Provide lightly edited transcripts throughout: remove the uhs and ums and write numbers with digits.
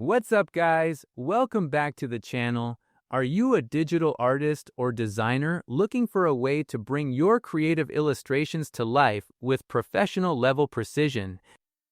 What's up, guys? Welcome back to the channel. Are you a digital artist or designer looking for a way to bring your creative illustrations to life with professional level precision?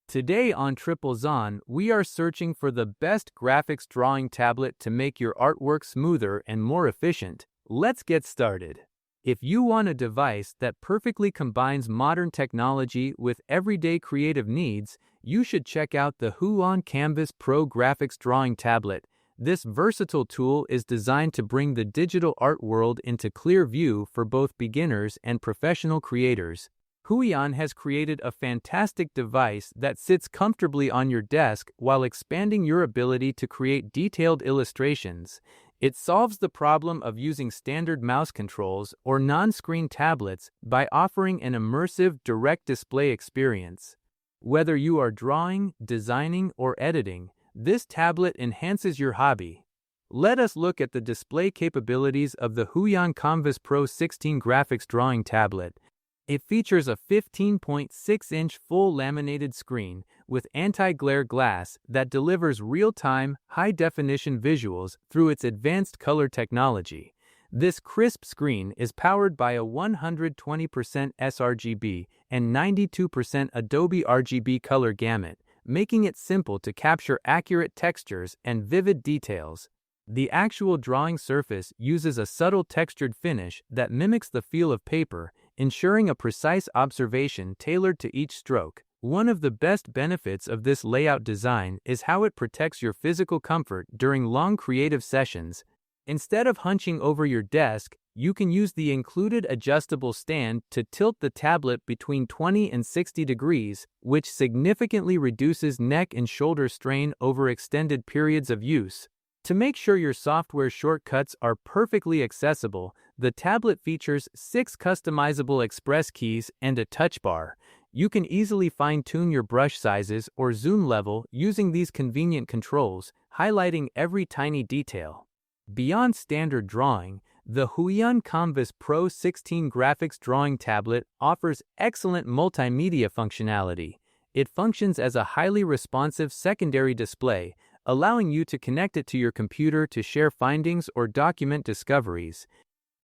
Today on Triplezon, we are searching for the best graphics drawing tablet to make your artwork smoother and more efficient. Let's get started. If you want a device that perfectly combines modern technology with everyday creative needs, you should check out the Huion Canvas Pro Graphics Drawing Tablet. This versatile tool is designed to bring the digital art world into clear view for both beginners and professional creators. Huion has created a fantastic device that sits comfortably on your desk while expanding your ability to create detailed illustrations. It solves the problem of using standard mouse controls or non-screen tablets by offering an immersive, direct display experience. Whether you are drawing, designing, or editing, this tablet enhances your hobby. Let us look at the display capabilities of the Huion Canvas Pro 16 Graphics Drawing Tablet. It features a 15.6-inch full laminated screen with anti-glare glass that delivers real-time, high-definition visuals through its advanced color technology. This crisp screen is powered by a 120% sRGB and 92% Adobe RGB color gamut, making it simple to capture accurate textures and vivid details. The actual drawing surface uses a subtle textured finish that mimics the feel of paper, ensuring a precise observation tailored to each stroke. One of the best benefits of this layout design is how it protects your physical comfort during long creative sessions. Instead of hunching over your desk, you can use the included adjustable stand to tilt the tablet between 20 and 60 degrees, which significantly reduces neck and shoulder strain over extended periods of use. To make sure your software shortcuts are perfectly accessible, the tablet features 6 customizable express keys and a touch bar. You can easily fine-tune your brush sizes or zoom level using these convenient controls, highlighting every tiny detail. Beyond standard drawing, the Huion Canvas Pro 16 Graphics Drawing Tablet offers excellent multimedia functionality. It functions as a highly responsive secondary display, allowing you to connect it to your computer to share findings or document discoveries.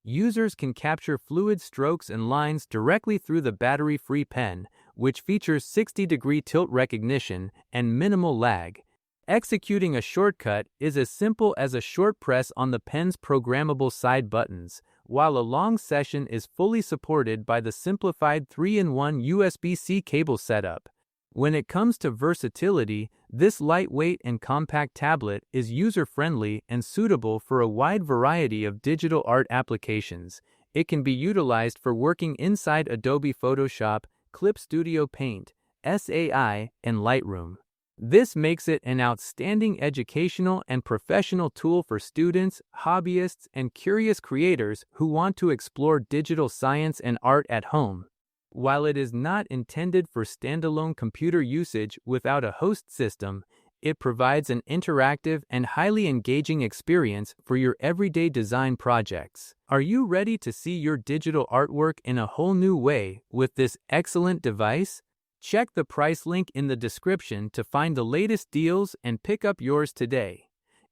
Users can capture fluid strokes and lines directly through the battery-free pen, which features 60-degree tilt recognition and minimal lag. Executing a shortcut is as simple as a short press on the pen's programmable side buttons, while a long session is fully supported by the simplified 3-in-1 USB-C cable setup. When it comes to versatility, this lightweight and compact tablet is user-friendly and suitable for a wide variety of digital art applications. It can be utilized for working inside Adobe Photoshop, Clip Studio Paint, SAI, and Lightroom. This makes it an outstanding educational and professional tool for students, hobbyists, and curious creators who want to explore digital science and art at home. While it is not intended for standalone computer usage without a host system, it provides an interactive and highly engaging experience for your everyday design projects. Are you ready to see your digital artwork in a whole new way with this excellent device? Check the price link in the description to find the latest deals and pick up yours today.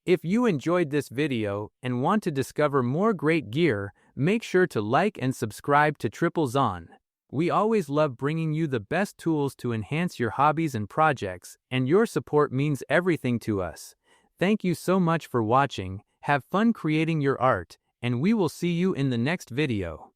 If you enjoyed this video and want to discover more great gear, make sure to like and subscribe to Triplezon. We always love bringing you the best tools to enhance your hobbies and projects, and your support means everything to us. Thank you so much for watching, have fun creating your art, and we will see you in the next video.